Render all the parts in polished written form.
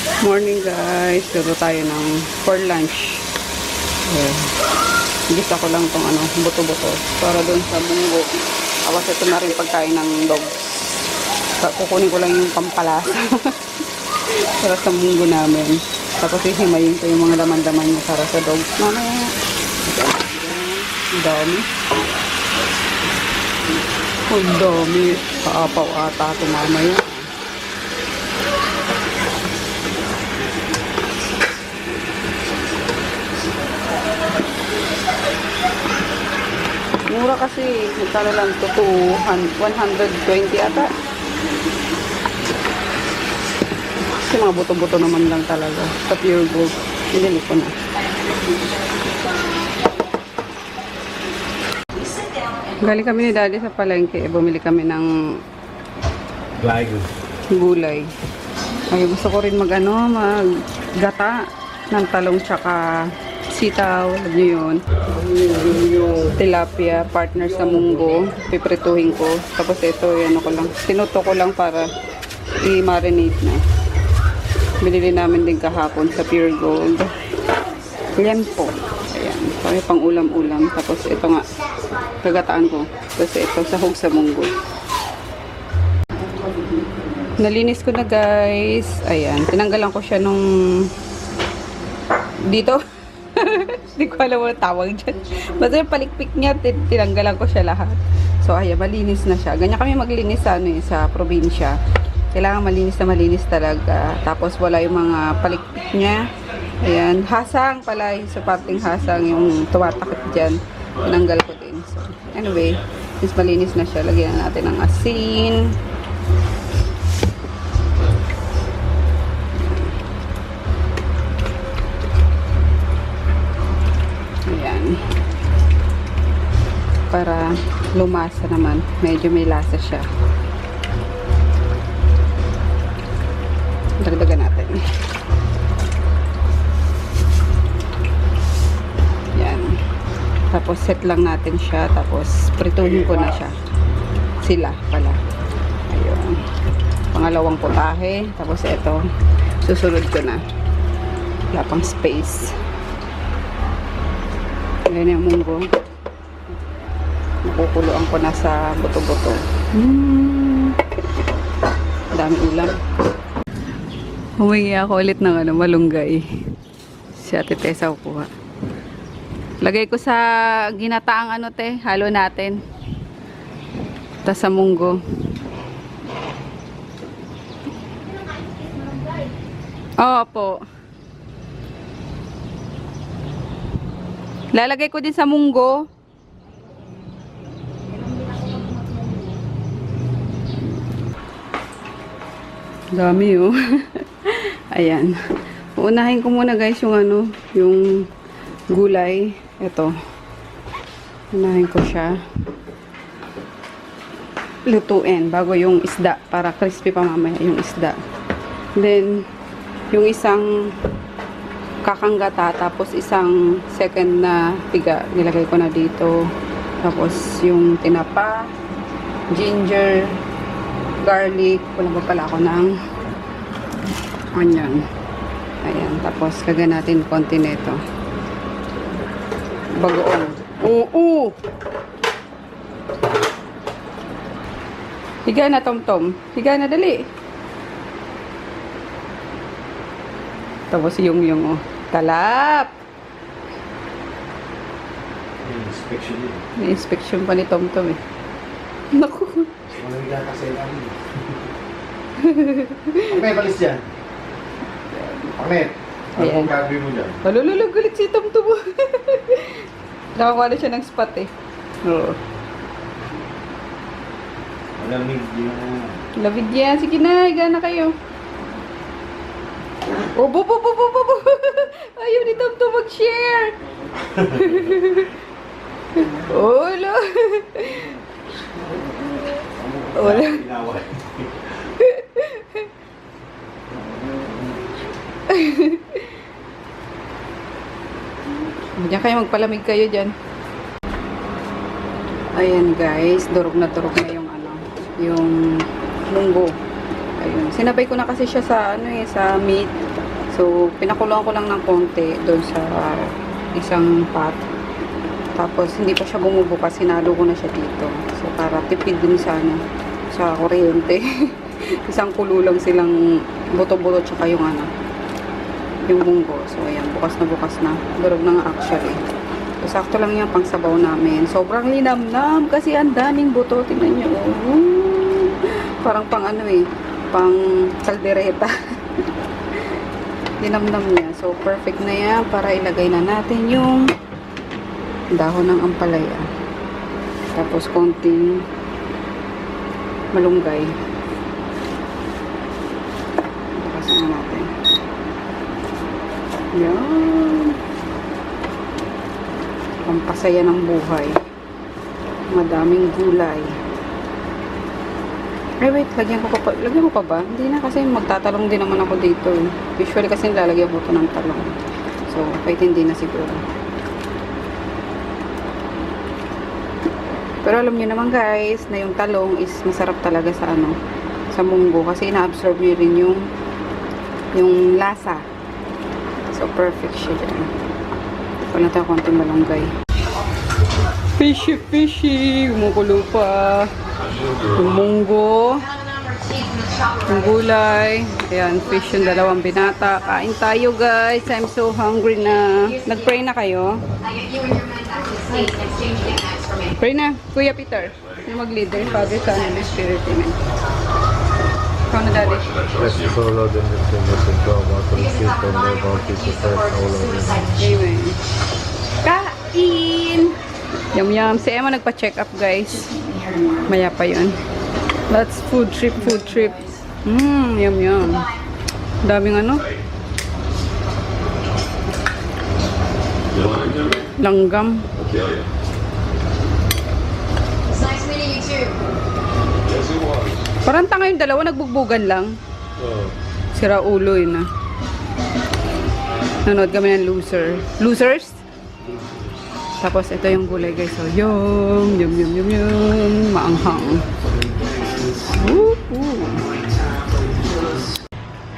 Morning guys, laro tayo ng for lunch. Gisa ko lang tong buto-buto para doon sa munggo. Tapos ito na rin pagkain ng dog. Kukunin ko lang yung pampalasa para sa munggo namin. Tapos hihimayin ko yung mga laman-laman niya para sa dog. Mamaya. Ang dami. Ang dami. Kaapaw ata ito mamaya. Mura kasi, magkano lang ito, 120 ata. Kasi mga buto-buto naman lang talaga. Sa pure gold. Pinili ko na. Galing kami ni Daddy sa palengke. Bumili kami ng gulay. Ay, gusto ko rin maggata ng talong tsaka sitaw. Alam nyo yun. Tilapia, partner sa munggo. Piprituhin ko. Tapos ito, tinuto ko lang para i-marinate na. Binili namin din kahapon sa Pure Gold. Yan po. Ayan. Kaya pang ulam-ulam. Tapos ito nga, kagataan ko. Tapos ito, sahog sa munggo. Nalinis ko na guys. Ayan. Tinanggalan ko siya nung dito. Hindi ko alam mo tawag dyan. Basta yung palikpik niya, tinanggalan ko siya lahat. So, ayan, malinis na siya. Ganyan kami maglinis sa probinsya. Kailangan malinis talaga. Tapos, wala yung mga palikpik niya. Ayan, hasang pala. Sa parting hasang, yung tumatakot dyan. Tinanggal ko din. So, anyway, since malinis na siya, lagyan na natin ng asin. Para lumasa naman. Medyo may lasa siya. Dagdagan natin. Yan. Tapos set lang natin siya. Tapos prituhin ko na siya. Sila pala. Ayun. Pangalawang putahe. Tapos ito. Susunod ko na. Wala pang space. Ayan yung munggo. Nakukuloan ko na sa buto-buto. Dami ulam. Humingi ako ulit ng malunggay. Si Ate Tessa kukuha. Lagay ko sa ginataang halo natin. Tas sa munggo. Oo po. Lalagay ko din sa munggo. Dami oh. Ayan. Uunahin ko muna guys yung yung gulay. Ito. Unahin ko siya. Lutuin bago yung isda para crispy pa mamaya yung isda. Then yung isang kakanggata tapos isang second na piga nilagay ko na dito. Tapos yung tinapa, ginger, garlic, wala pa pala ako ng onion. Ayan, tapos kagyan natin konti nito. Bagoong. Oo! Higa na, Tom-Tom. Higa na, dali. Tapos yung talap. May inspection pa ni Tom-Tom eh. Naku. Walang kasi lang. May balis dyan. Pangit. Ano kung gagawin mo dyan? Malululog ulit si Tom-Tom. Nakakuha na siya ng spot eh. Oo. Malamig yung... Lamig yan. Sige na, higa na kayo. Oh, bo. Ayaw ni Tom-Tom mag-share. Oh, lo. Wala. Diyan kayo, magpalamig kayo dyan. Ayan guys, durog na yung yung munggo. Ayun. Sinabay ko na kasi siya sa, sa meat. So, pinakuloan ko lang ng konti doon sa isang pot. Tapos, hindi pa siya bumubukas. Sinalo ko na siya dito. So, para tipid din sa, sa kuryente. Isang kulo lang silang buto-buto tsaka yung yung munggo. So, ayan. Bukas na. Durog na nga actually. So, sakto lang yan pang sabaw namin. Sobrang linamnam kasi ang daming buto. Tingnan nyo. Parang pang pang kaldereta. Linamnam niya. So, perfect na yan para ilagay na natin yung dahon ng ampalaya. Tapos, konting malunggay. Bukas na natin. Yan. Pampasaya ng buhay. Madaming gulay. Ay, wait. Lagyan ko pa ba? Hindi na kasi magtatalong din naman ako dito. Usually kasi lalagyan ko ito ng talong. So, kahit hindi na siguro. Pero alam niyo naman guys, na yung talong is masarap talaga sa sa munggo. Kasi ina-absorb niyo rin yung lasa. So, perfect siya dyan. Wala tayo konting malunggay. Fishy! Kumukulo pa. Yung munggo. Yung gulay. Ayan, fish yung dalawang binata. Kain tayo guys. I'm so hungry na. Nag-pray na kayo? Pray na. Kuya Peter. Yung mag-leader. Father, Son, and the Spirit. Amen. Ikaw na dali. Bless you, so Lord, in this kingdom of God, what will receive from the bounty to serve all of you. Amen. Kain! Yum. Si Emma nagpa-check up guys. Maya pa yun. That's food trip. Yum. Daming langgam. Nice meeting you too. Parang tanga yung dalawa, nagbugbugan lang. Sira ulo yun Nanood kami ng Losers? Tapos ito yung gulay guys. So, yum. Maanghang.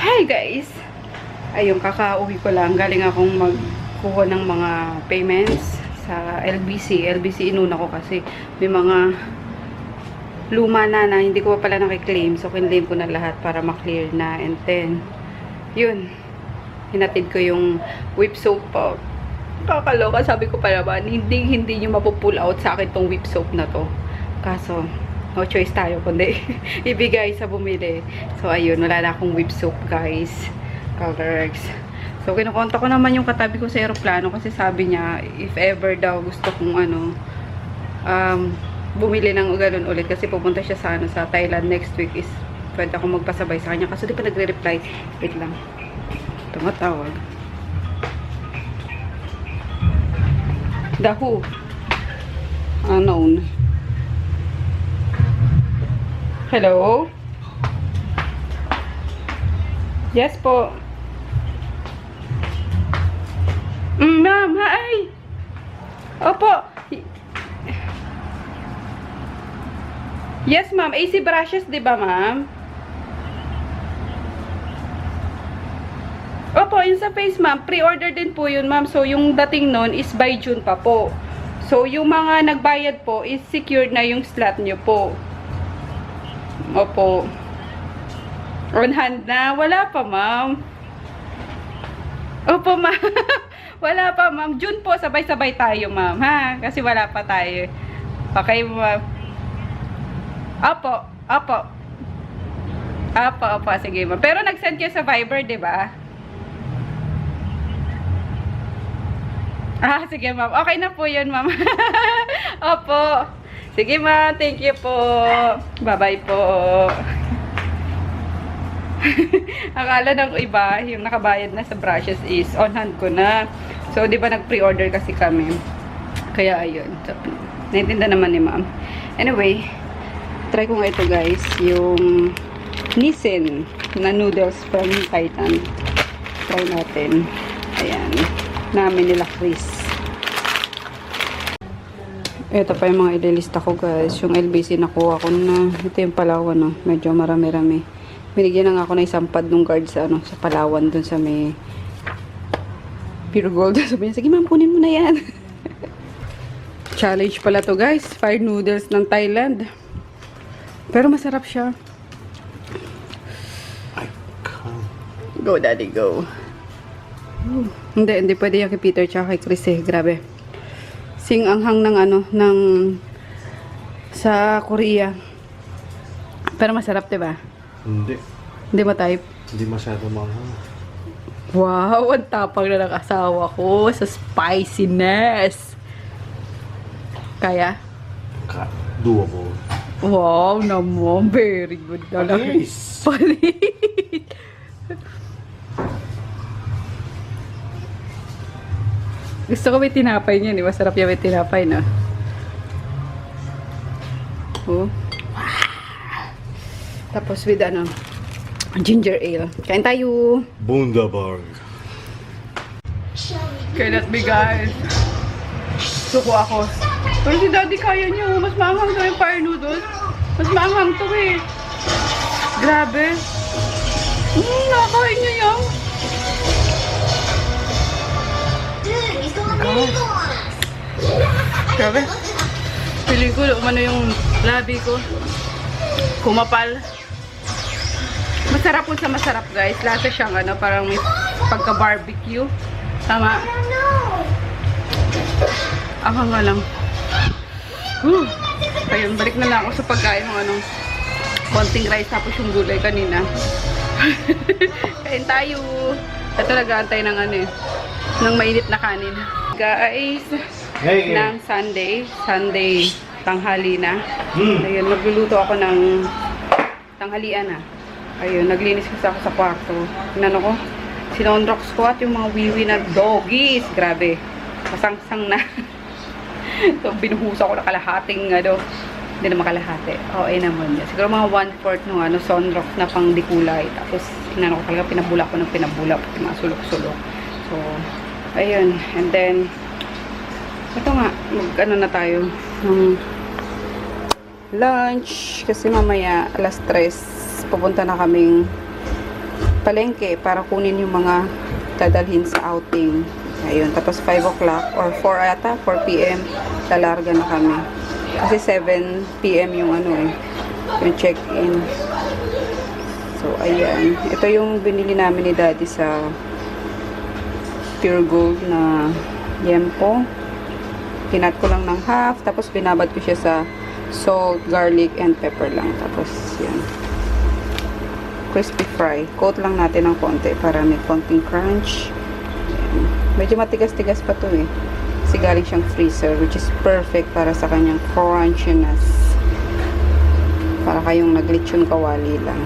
Hi guys! Ayun, kakauwi ko lang. Galing akong magkuha ng mga payments sa LBC. LBC inuna ko kasi may mga luma na hindi ko pa pala nakiklaim. So, kinlaim ko na lahat para maklear na. And then, yun. Hinatid ko yung whip soap po. Kakaloka, sabi ko pa naman, hindi nyo mapupull out sa akin tong whip soap na to. Kaso, no choice tayo kundi ibigay sa bumili. So, ayun, wala na akong whip soap, guys. Colors. So, kinukonta ko naman yung katabi ko sa aeroplano kasi sabi niya, if ever daw gusto kong bumili ng ganun ulit kasi pupunta siya sa Thailand next week is pwede ako magpasabay sa kanya. Kaso di pa nagre-reply. Wait lang. Tumatawag. The who? Unknown. Hello? Yes po. Ma'am, hi! Opo. Yes, ma'am. AC brushes, di ba, ma'am? Opo, yung sa face, ma'am. Pre-order din po yun, ma'am. So, yung dating nun is by June pa po. So, yung mga nagbayad po is secured na yung slot nyo po. Opo. On hand na. Wala pa, ma'am. Opo, ma'am. Wala pa, ma'am. June po, sabay-sabay tayo, ma'am. Ha? Kasi wala pa tayo. Okay, ma'am. Opo. Sige, ma'am. Pero nag-send kayo sa Viber, di ba? Sige, ma'am. Okay na po yun, ma'am. Opo. Sige, ma'am. Thank you po. Bye-bye po. Akala ng iba, yung nakabayad na sa brushes is on hand ko na. So, di ba nag-pre-order kasi kami. Kaya, ayun. So, naintindihan naman ni ma'am. Anyway, try ko nga ito, guys. Yung Nissin na noodles from Titan. Try natin. Ayan. Namin nila Chris. Ito pa yung mga ililista ko, guys. Yung LBC nakuha ko na. Ito yung Palawan, no? Medyo marami-rami. Binigyan na nga ako ng isang pad nung guard sa, sa Palawan, dun sa may Pure Gold. Sabi niya, sige ma'am, kunin mo na yan. Challenge pala to guys. Fried noodles ng Thailand. Pero masarap siya. Go daddy, go. Hindi pwede yung kay Peter tsaka kay Chris eh. Grabe. Sing anghang ng ng sa Korea. Pero masarap, diba? Hindi. Hindi mo type? Hindi masyado mahal. Wow, ang tapang na ng asawa ko sa spiciness. Kaya? Doable. Wow, naman. Very good. Palis! Palit! Gusto ko may tinapay niya. Masarap yan may tinapay, no? Oh. Tapos with ginger ale. Kain tayo. Bundaberg. Cannot be guys. Suko ako. Pero si daddy kaya niyo. Mas maanghang to yung fire noodles. Mas maanghang to eh. Grabe. Nakakain niyo yan. Dude, he's going to Grabe. Feeling ko umano yung labi ko. Kumapal. Masarap po sa masarap guys. Lasa siyang parang may pagka-barbecue. Tama. Ako nga lang. Ayun, balik na lang ako sa pagkain ng konting rice tapos yung gulay kanina. Kain tayo. Ito nag-aantay ng ng mainit na kanin. Guys, ng Sunday tanghali na. Ayun, magluluto ako ng tanghalian na. Ayun, naglinis kasi ako sa kwarto. Ko, sinonrox ko at yung mga wiwi na doggies. Grabe. Masangsang na. So, binuhusa ko na kalahating, hindi na makalahati. Okay naman. Siguro mga 1/4 nung sonrox na pang dikulay. Tapos, ko talaga, pinabula ko ng pinabula. Pati mga sulok-sulok. So, ayun. And then, ito nga, na tayo. Lunch. Kasi mamaya, alas 3, pupunta na kaming palengke para kunin yung mga dadalhin sa outing. Ayun, tapos 5 o'clock or 4 ata, 4 p.m. lalarga na kami. Kasi 7 p.m. yung yung check-in. So, ayan. Ito yung binili namin ni daddy sa Pure Gold na yempo. Tinat ko lang ng half, tapos binabad ko siya sa salt, garlic, and pepper lang. Tapos, yan. Crispy fry. Coat lang natin ng konti para may konting crunch. Ayan. Medyo matigas-tigas pa to eh. Kasi galing siyang freezer, which is perfect para sa kanyang crunchiness. Para kayong naglitsyon kawali lang.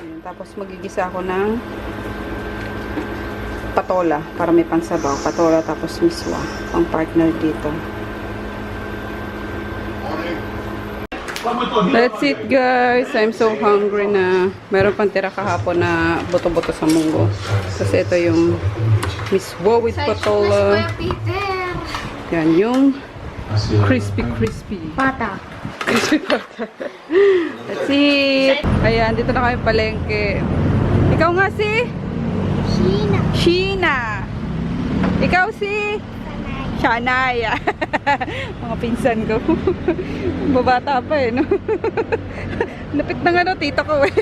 Ayan. Tapos magigisa ako ng patola para may pansabaw. Patola tapos miswa. Pang partner dito. That's it guys. I'm so hungry na. Meron pang tira kahapon na buto-buto sa munggo. Kasi ito yung miswa with patola. Yan yung crispy. Pata. Crispy pata. That's it. Ayan, dito na kami palengke. Ikaw nga si? Sheena. Ikaw si? Shanaya. Mga pinsan ko. Babata pa eh, no? Napit na tita ko eh.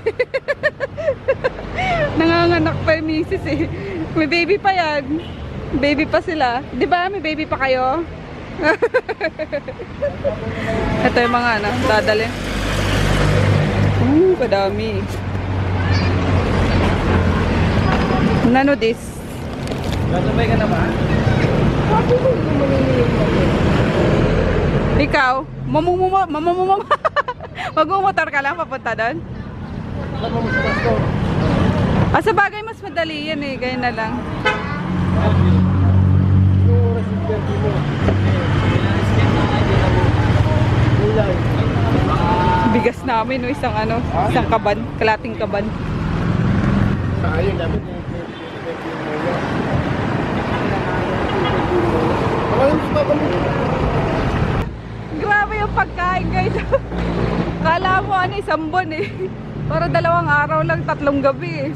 Nanganganak pa yung misis eh. May baby pa yan. Baby pa sila. Di ba? May baby pa kayo? Ito yung mga dadali. Kadami. Nano this? Gasabay ka na ba? Ikaw? Magmumotor ka lang papunta doon? Sa bagay mas madali yan eh. Gaya na lang. Bigas namin no, isang kaban, kalating kaban. Ayun, dapat Grabe yung pagkain guys. Kala mo isang buwan eh. Para 2 araw lang, 3 gabi eh.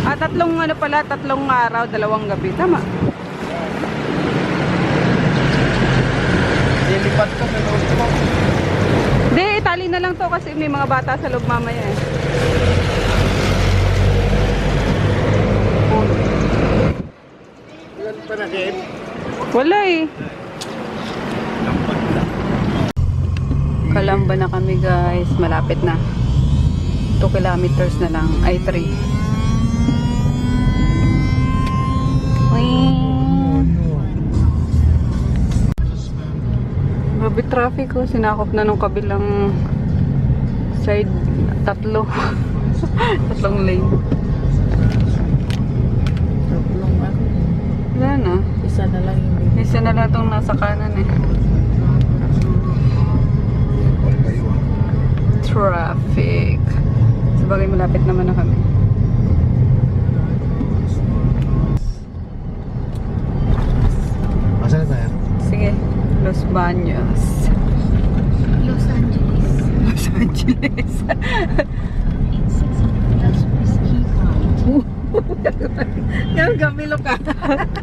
Ah, 3 ano pala, 3 araw, 2 gabi. Tama. Lilipat ka sa loob mo. Hindi, itali na lang to kasi may mga bata sa loob mamaya eh. Ilan pa na, Kim? Wala eh. Kalamba na kami guys. Malapit na. 2 kilometers na lang. Ay, 3. Grabe traffic ko. Sinakop na nung kabilang side. 3. 3 lane. Wala na. Isa na lang hindi. Isa na lang itong nasa kanan eh. Traffic. Sabagay malapit naman na kami. Asan na tayo? Sige. Los Baños. Los Angeles. Los Angeles. In 600 meters, keep right. Yan, gamilo ka.